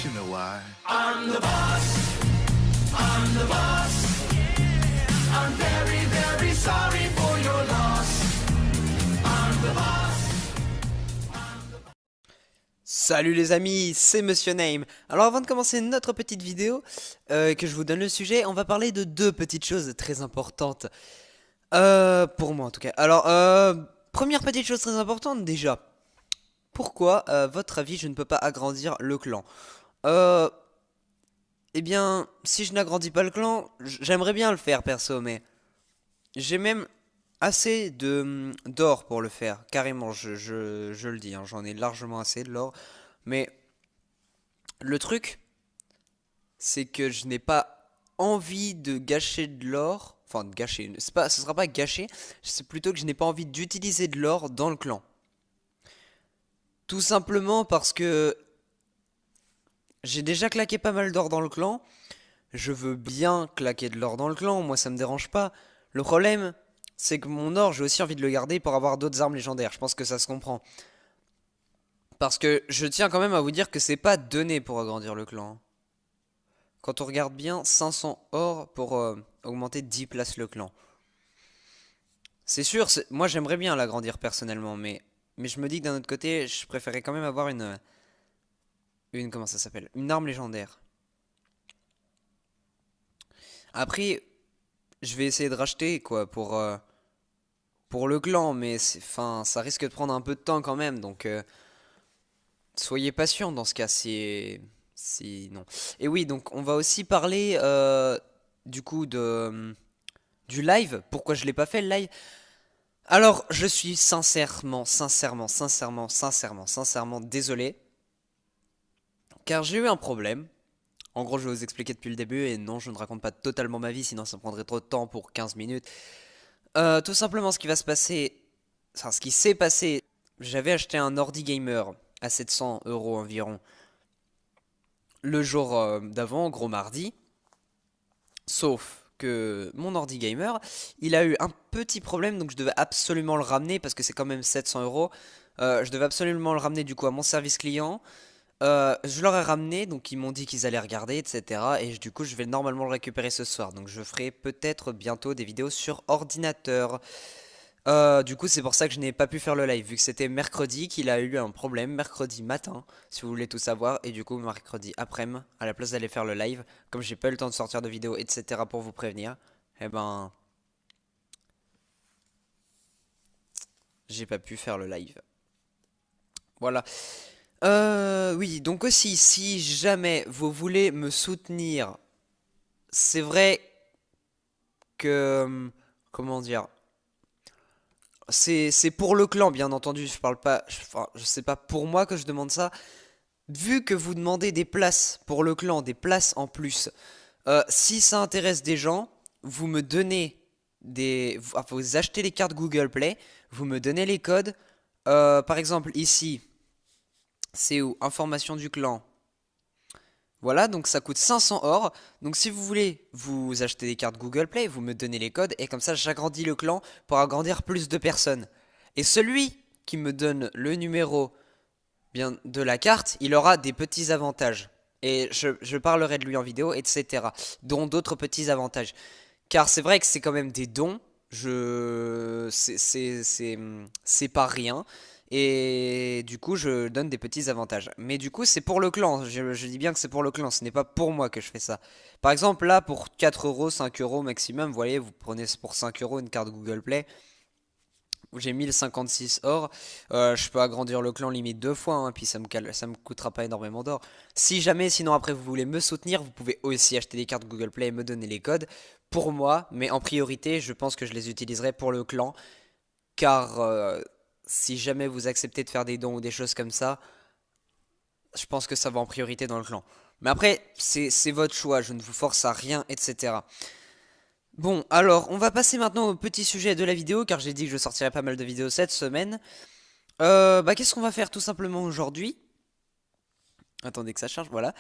You know why? I'm the boss. I'm the boss. I'm very, very sorry for your loss. I'm the boss. Salut les amis, c'est Monsieur Name. Alors avant de commencer notre petite vidéo, que je vous donne le sujet, on va parler de deux petites choses très importantes. Pour moi en tout cas. Alors, première petite chose très importante déjà. Pourquoi, à votre avis, je ne peux pas agrandir le clan? Euh... Eh bien, si je n'agrandis pas le clan, j'aimerais bien le faire perso, mais j'ai même assez de d'or pour le faire. Carrément, je le dis, hein, j'en ai largement assez de l'or. Mais le truc, c'est que je n'ai pas envie de gâcher de l'or. Enfin, de gâcher. C'est pas, ce sera pas gâché. C'est plutôt que je n'ai pas envie d'utiliser de l'or dans le clan. Tout simplement parce que j'ai déjà claqué pas mal d'or dans le clan. Je veux bien claquer de l'or dans le clan. Moi, ça me dérange pas. Le problème, c'est que mon or, j'ai aussi envie de le garder pour avoir d'autres armes légendaires. Je pense que ça se comprend. Parce que je tiens quand même à vous dire que c'est pas donné pour agrandir le clan. Quand on regarde bien, 500 or pour augmenter 10 places le clan. C'est sûr, moi j'aimerais bien l'agrandir personnellement, mais je me dis que d'un autre côté, je préférais quand même avoir comment ça s'appelle? Une arme légendaire. Après, je vais essayer de racheter quoi pour le clan, mais enfin, ça risque de prendre un peu de temps quand même, donc soyez patient dans ce cas si non. Et oui, donc on va aussi parler du coup du live. Pourquoi je l'ai pas fait le live? Alors, je suis sincèrement désolé, car j'ai eu un problème. En gros, je vais vous expliquer depuis le début, et non, je ne raconte pas totalement ma vie, sinon ça prendrait trop de temps pour 15 minutes. Tout simplement, ce qui va se passer, enfin, ce qui s'est passé, j'avais acheté un ordi gamer à 700 euros environ le jour d'avant, gros mardi. Sauf que mon ordi gamer, il a eu un petit problème, donc je devais absolument le ramener parce que c'est quand même 700 euros. Je devais absolument le ramener du coup à mon service client. Je leur ai ramené, donc ils m'ont dit qu'ils allaient regarder, etc. Et du coup, je vais normalement le récupérer ce soir. Donc je ferai peut-être bientôt des vidéos sur ordinateur. Du coup, c'est pour ça que je n'ai pas pu faire le live, vu que c'était mercredi qu'il a eu un problème, mercredi matin, si vous voulez tout savoir, et du coup, mercredi après-midi, à la place d'aller faire le live, comme j'ai pas eu le temps de sortir de vidéo, etc. pour vous prévenir, eh ben, j'ai pas pu faire le live. Voilà. Oui, donc aussi, si jamais vous voulez me soutenir, c'est vrai que, comment dire, c'est pour le clan, bien entendu. Je parle pas, enfin, je sais pas pour moi que je demande ça. Vu que vous demandez des places pour le clan, des places en plus, si ça intéresse des gens, vous me donnez enfin, vous achetez les cartes Google Play, vous me donnez les codes. Par exemple, ici, c'est où? Information du clan. Voilà, donc ça coûte 500 or. Donc si vous voulez vous acheter des cartes Google Play, vous me donnez les codes et comme ça j'agrandis le clan pour agrandir plus de personnes. Et celui qui me donne le numéro bien de la carte, il aura des petits avantages. Et je parlerai de lui en vidéo, etc. Dont d'autres petits avantages. Car c'est vrai que c'est quand même des dons. C'est pas rien. Et du coup, je donne des petits avantages. Mais du coup, c'est pour le clan. Je dis bien que c'est pour le clan. Ce n'est pas pour moi que je fais ça. Par exemple, là, pour 4 euros, 5 euros maximum, vous voyez, vous prenez pour 5 euros une carte Google Play. J'ai 1056 or. Je peux agrandir le clan limite deux fois, hein, puis ça me coûtera pas énormément d'or. Si jamais, sinon après vous voulez me soutenir, vous pouvez aussi acheter des cartes Google Play et me donner les codes pour moi. Mais en priorité, je pense que je les utiliserai pour le clan. Car si jamais vous acceptez de faire des dons ou des choses comme ça, je pense que ça va en priorité dans le clan. Mais après, c'est votre choix, je ne vous force à rien, etc. Bon, alors, on va passer maintenant au petit sujet de la vidéo, car j'ai dit que je sortirais pas mal de vidéos cette semaine. Qu'est-ce qu'on va faire tout simplement aujourd'hui? Attendez que ça charge, voilà.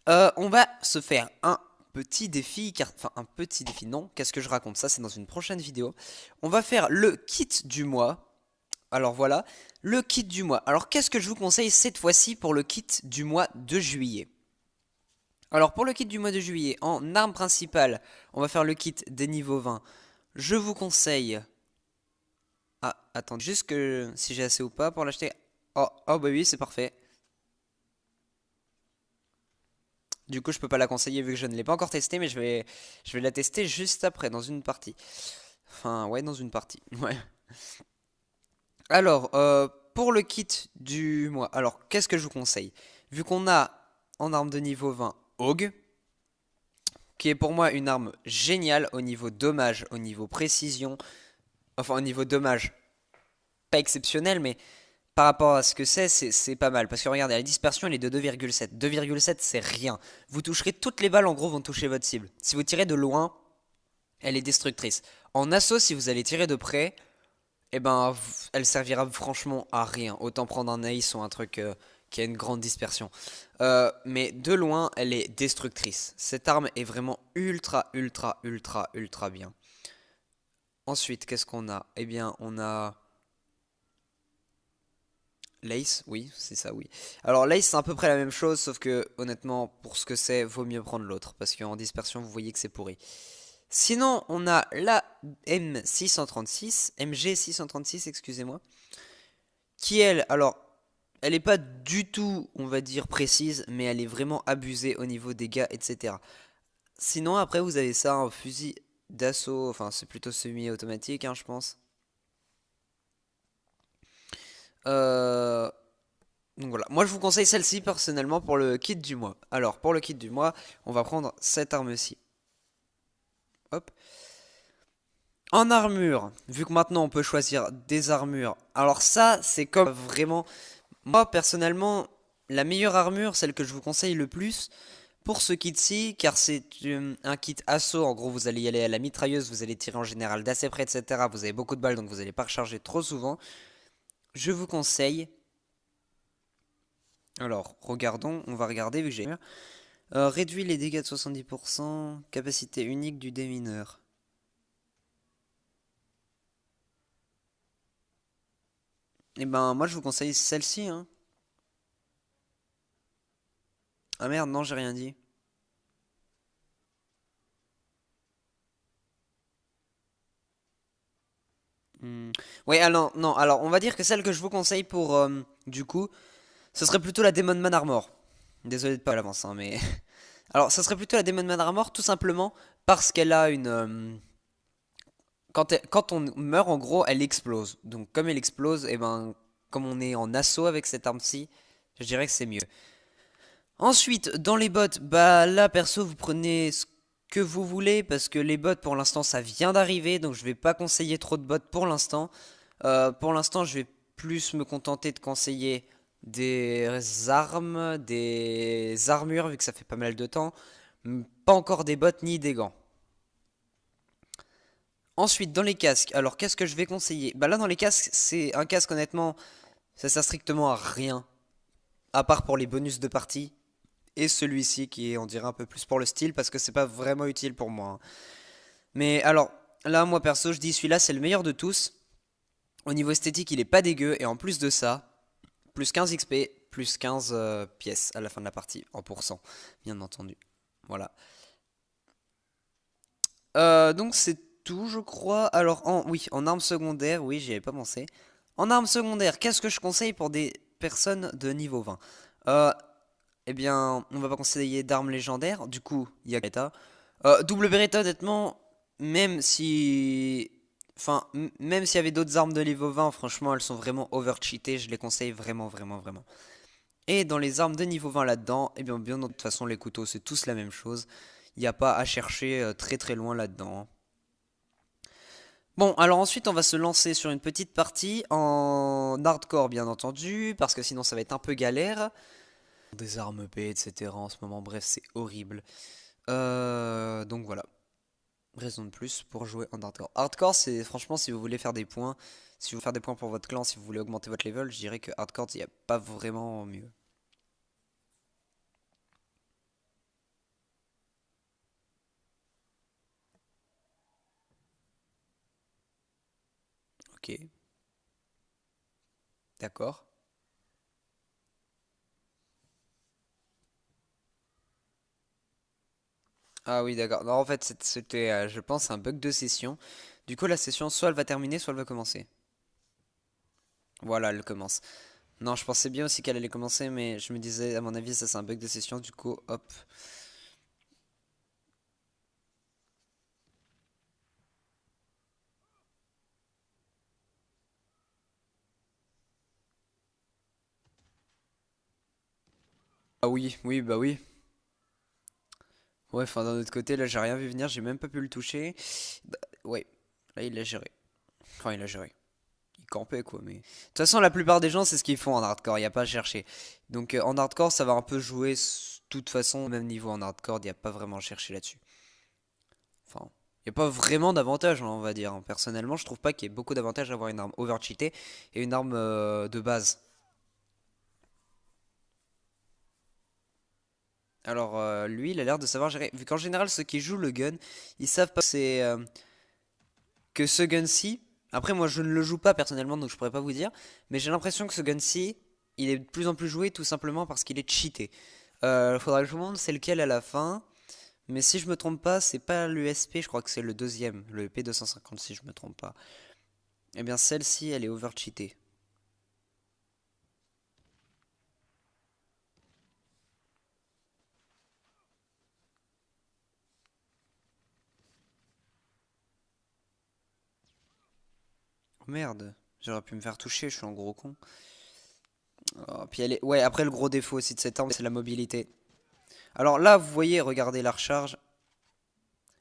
On va se faire un petit défi, enfin un petit défi, non, qu'est-ce que je raconte? Ça, c'est dans une prochaine vidéo. On va faire le kit du mois. Alors voilà, le kit du mois. Alors qu'est-ce que je vous conseille cette fois-ci pour le kit du mois de juillet? Alors pour le kit du mois de juillet, en arme principale, on va faire le kit des niveaux 20. Je vous conseille... Ah, attendez, juste que si j'ai assez ou pas pour l'acheter. Oh, oh bah oui, c'est parfait. Du coup, je peux pas la conseiller vu que je ne l'ai pas encore testée, mais je vais la tester juste après, dans une partie. Enfin, ouais, dans une partie. Ouais. Alors, pour le kit du mois, alors qu'est-ce que je vous conseille? Vu qu'on a en arme de niveau 20 Augue, qui est pour moi une arme géniale au niveau dommage, au niveau précision, enfin au niveau dommage, pas exceptionnel, mais par rapport à ce que c'est pas mal. Parce que regardez, la dispersion elle est de 2,7. 2,7 c'est rien. Vous toucherez toutes les balles, en gros, vont toucher votre cible. Si vous tirez de loin, elle est destructrice. En assaut, si vous allez tirer de près, eh ben, elle servira franchement à rien. Autant prendre un ace ou un truc qui a une grande dispersion. Mais de loin, elle est destructrice. Cette arme est vraiment ultra, ultra, ultra, ultra bien. Ensuite, qu'est-ce qu'on a? Eh bien, on a l'Ace, oui, c'est ça, oui. Alors l'Ace, c'est à peu près la même chose, sauf que honnêtement, pour ce que c'est, vaut mieux prendre l'autre, parce qu'en dispersion, vous voyez que c'est pourri. Sinon, on a la M636, MG636, excusez-moi, qui elle, alors, elle n'est pas du tout, on va dire, précise, mais elle est vraiment abusée au niveau dégâts, etc. Sinon, après, vous avez ça, un fusil d'assaut, enfin, c'est plutôt semi-automatique, hein, je pense. Euh, Donc voilà, moi je vous conseille celle-ci personnellement pour le kit du mois. Alors pour le kit du mois, on va prendre cette arme-ci. Hop. En armure, vu que maintenant on peut choisir des armures. Alors ça, c'est comme vraiment... Moi personnellement, la meilleure armure, celle que je vous conseille le plus pour ce kit-ci, car c'est un kit assaut. En gros, vous allez y aller à la mitrailleuse, vous allez tirer en général d'assez près, etc. Vous avez beaucoup de balles, donc vous n'allez pas recharger trop souvent. Je vous conseille... Alors, regardons, on va regarder vu que j'ai... Réduit les dégâts de 70%, capacité unique du démineur. Et ben moi je vous conseille celle-ci, hein. Ah merde, non, j'ai rien dit. Hmm. Ouais, alors non, alors on va dire que celle que je vous conseille pour du coup, ce serait plutôt la Demon Man Armor. Désolé de pas à l'avance, hein, mais alors ce serait plutôt la Demon Man Armor tout simplement parce qu'elle a une quand on meurt en gros, elle explose. Donc comme elle explose, et ben comme on est en assaut avec cette arme-ci, je dirais que c'est mieux. Ensuite, dans les bots, bah là perso vous prenez ce que vous voulez parce que les bots pour l'instant ça vient d'arriver donc je vais pas conseiller trop de bots pour l'instant. Pour l'instant je vais plus me contenter de conseiller des armes, des armures vu que ça fait pas mal de temps. Pas encore des bots ni des gants. Ensuite dans les casques, alors qu'est-ce que je vais conseiller? Bah là dans les casques c'est un casque honnêtement ça sert strictement à rien. À part pour les bonus de partie. Et celui-ci qui est on dirait un peu plus pour le style parce que c'est pas vraiment utile pour moi, hein. Mais alors là moi perso je dis celui-là c'est le meilleur de tous. Au niveau esthétique il est pas dégueu et en plus de ça, plus 15 XP, plus 15 pièces à la fin de la partie, en pourcent, bien entendu. Voilà. Donc c'est tout je crois. Alors oui, en arme secondaire, oui j'y avais pas pensé. En arme secondaire, qu'est-ce que je conseille pour des personnes de niveau 20? Euh, Eh bien, on va pas conseiller d'armes légendaires. Du coup, il y a Beretta. Double Beretta, honnêtement, même si... Enfin, même s'il y avait d'autres armes de niveau 20, franchement, elles sont vraiment over-cheatées. Je les conseille vraiment, vraiment, vraiment. Et dans les armes de niveau 20 là-dedans, eh bien, de toute façon, les couteaux, c'est tous la même chose. Il n'y a pas à chercher très très loin là-dedans. Bon, alors ensuite, on va se lancer sur une petite partie en hardcore, bien entendu, parce que sinon, ça va être un peu galère. Des armes P, etc. en ce moment, bref, c'est horrible. Donc voilà, raison de plus pour jouer en hardcore. Hardcore, c'est franchement, si vous voulez faire des points, si vous voulez faire des points pour votre clan, si vous voulez augmenter votre level, je dirais que hardcore, il n'y a pas vraiment mieux. Ok, d'accord. Ah oui, d'accord. Non, en fait, c'était, je pense, un bug de session. Du coup, la session, soit elle va terminer, soit elle va commencer. Voilà, elle commence. Non, je pensais bien aussi qu'elle allait commencer, mais je me disais, à mon avis, ça c'est un bug de session. Du coup, hop. Ah oui, oui, bah oui. Ouais, enfin, d'un autre côté, là, j'ai rien vu venir, j'ai même pas pu le toucher. Bah, ouais, là, il l'a géré. Enfin, il a géré. Il campait, quoi, mais... De toute façon, la plupart des gens, c'est ce qu'ils font en hardcore, il n'y a pas à chercher. Donc, en hardcore, ça va un peu jouer, de toute façon, au même niveau en hardcore, il n'y a pas vraiment à chercher là-dessus. Enfin, il n'y a pas vraiment d'avantage, hein, on va dire, hein. Personnellement, je trouve pas qu'il y ait beaucoup d'avantages à avoir une arme overcheatée et une arme de base. Alors, lui, il a l'air de savoir gérer. Vu qu'en général, ceux qui jouent le gun, ils savent pas que ce gun-ci. Après, moi, je ne le joue pas personnellement, donc je pourrais pas vous dire. Mais j'ai l'impression que ce gun-ci, il est de plus en plus joué tout simplement parce qu'il est cheaté. Faudra que je vous montre c'est lequel à la fin. Mais si je me trompe pas, c'est pas l'USP, je crois que c'est le deuxième, le P250 si je me trompe pas. Eh bien, celle-ci, elle est over-cheatée. Oh merde, j'aurais pu me faire toucher, je suis un gros con. Oh, puis elle est... Ouais, après le gros défaut aussi de cette arme, c'est la mobilité. Alors là, vous voyez, regardez la recharge.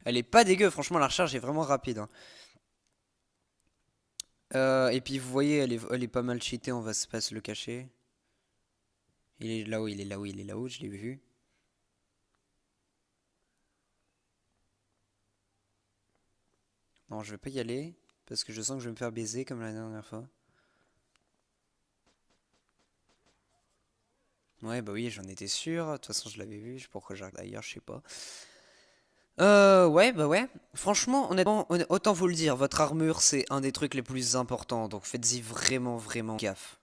Elle est pas dégueu, franchement, la recharge est vraiment rapide, hein. Et puis vous voyez, elle est pas mal cheatée, on va pas se le cacher. Il est là-haut, il est là-haut, il est là-haut, je l'ai vu. Non, je vais pas y aller, parce que je sens que je vais me faire baiser comme la dernière fois. Ouais, bah oui, j'en étais sûr. De toute façon, je l'avais vu. Je sais pas pourquoi je regarde ailleurs, je sais pas. Ouais, bah ouais. Franchement, honnêtement, autant vous le dire, votre armure, c'est un des trucs les plus importants. Donc faites-y vraiment, vraiment gaffe.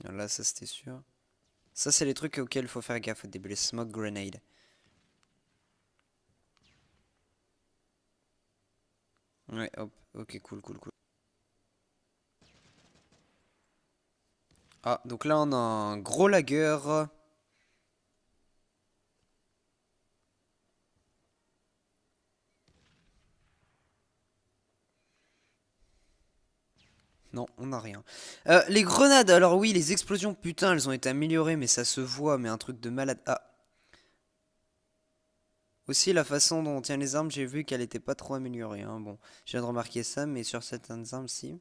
Là, ça, c'était sûr. Ça, c'est les trucs auxquels il faut faire gaffe au début, les smoke grenades. Ouais, hop. Ok, cool, cool, cool. Ah, donc là, on a un gros lagueur. Non, on n'a rien. Les grenades, alors oui, les explosions, putain, elles ont été améliorées, mais ça se voit, mais un truc de malade. Ah, aussi, la façon dont on tient les armes, j'ai vu qu'elle était pas trop améliorée, hein. Bon, je viens de remarquer ça, mais sur certaines armes, si.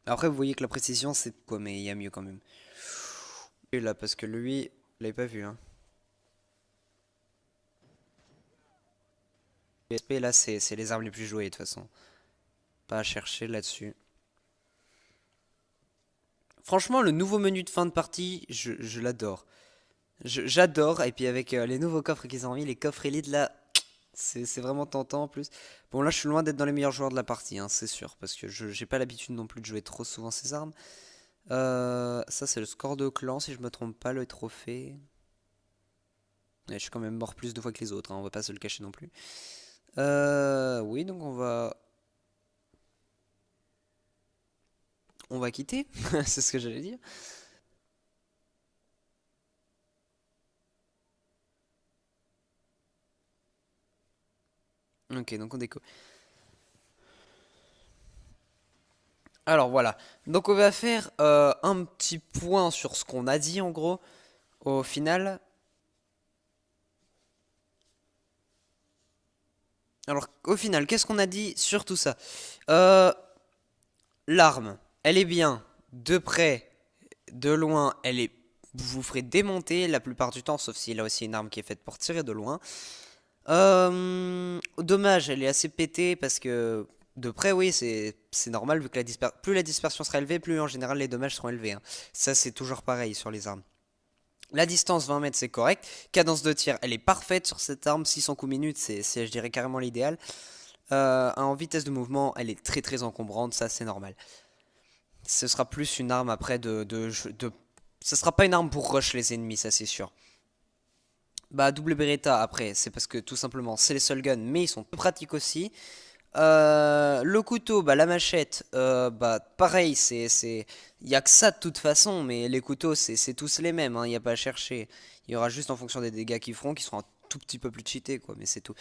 Après, vous voyez que la précision, c'est quoi, mais il y a mieux quand même. Et là, parce que lui, je l'avais pas vu, hein. PSP, là, c'est les armes les plus jouées, de toute façon. Pas à chercher là-dessus. Franchement, le nouveau menu de fin de partie, je l'adore. J'adore, et puis avec les nouveaux coffres qu'ils ont mis, les coffres élites, là, c'est vraiment tentant en plus. Bon, là, je suis loin d'être dans les meilleurs joueurs de la partie, hein, c'est sûr, parce que je j'ai pas l'habitude non plus de jouer trop souvent ces armes. Ça, c'est le score de clan, si je me trompe pas, le trophée. Ouais, je suis quand même mort plus de fois que les autres, hein, on va pas se le cacher non plus. Oui, donc on va quitter, c'est ce que j'allais dire. Ok, donc on déco. Alors voilà, donc on va faire un petit point sur ce qu'on a dit en gros. Au final, alors au final, qu'est-ce qu'on a dit sur tout ça? Euh, L'arme, elle est bien de près, de loin, elle est, vous vous ferez démonter la plupart du temps, sauf s'il a aussi une arme qui est faite pour tirer de loin. Dommage, elle est assez pétée parce que de près, oui, c'est normal vu que plus la dispersion sera élevée, plus en général les dommages seront élevés, hein. Ça, c'est toujours pareil sur les armes. La distance 20 mètres, c'est correct. Cadence de tir, elle est parfaite sur cette arme. 600 coups minutes, je dirais, carrément l'idéal. En vitesse de mouvement, elle est très très encombrante, ça c'est normal. ce sera plus une arme après ce sera pas une arme pour rush les ennemis, ça c'est sûr. Bah, double Beretta, après, c'est parce que tout simplement, c'est les seuls guns, mais ils sont peu pratiques aussi. Le couteau, bah, la machette, bah, pareil, il y a que ça de toute façon, mais les couteaux, c'est tous les mêmes, hein, il n'y a pas à chercher. Il y aura juste en fonction des dégâts qu'ils feront, qui seront un tout petit peu plus cheatés, quoi, mais c'est tout.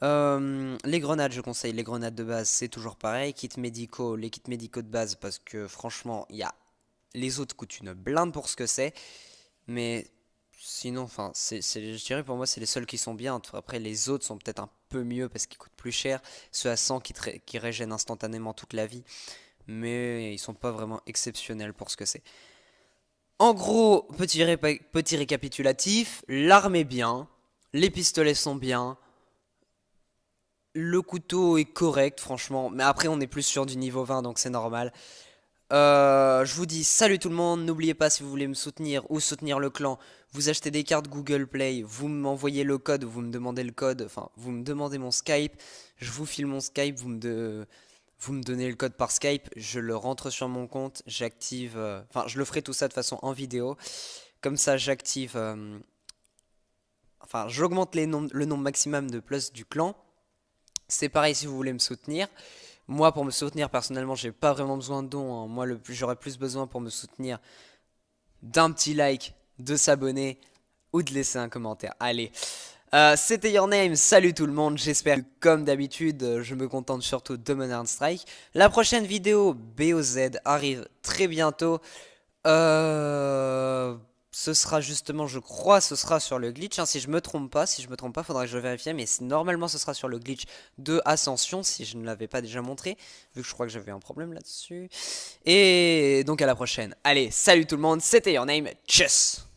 Les grenades, je conseille les grenades de base, c'est toujours pareil. Les kits médicaux de base, parce que franchement, les autres coûtent une blinde pour ce que c'est. Mais sinon, enfin, je dirais pour moi, c'est les seuls qui sont bien. Après, les autres sont peut-être un peu mieux parce qu'ils coûtent plus cher. Ceux à 100 qui régènent instantanément toute la vie. Mais ils sont pas vraiment exceptionnels pour ce que c'est. En gros, petit récapitulatif, l'arme est bien, les pistolets sont bien, le couteau est correct, franchement. Mais après, on est plus sur du niveau 20, donc c'est normal. Je vous dis salut tout le monde. N'oubliez pas, si vous voulez me soutenir ou soutenir le clan, vous achetez des cartes Google Play, vous m'envoyez le code, vous me demandez le code, enfin, vous me demandez mon Skype, je vous file mon Skype, vous me donnez le code par Skype, je le rentre sur mon compte, j'active, enfin, je le ferai tout ça de façon en vidéo. Comme ça, j'active, enfin, j'augmente le nombre maximum de plus du clan. C'est pareil si vous voulez me soutenir. Moi, pour me soutenir, personnellement, j'ai pas vraiment besoin de dons, hein. Moi, j'aurais plus besoin pour me soutenir d'un petit like, de s'abonner ou de laisser un commentaire. Allez, c'était Your Name. Salut tout le monde. J'espère que, comme d'habitude, je me contente surtout de Modern Strike. La prochaine vidéo BOZ arrive très bientôt. Ce sera justement, je crois, ce sera sur le glitch, hein, si je me trompe pas, faudra que je vérifie, mais normalement ce sera sur le glitch de Ascension, si je ne l'avais pas déjà montré, vu que je crois que j'avais un problème là-dessus. Et donc à la prochaine. Allez, salut tout le monde, c'était Your Name, tchuss!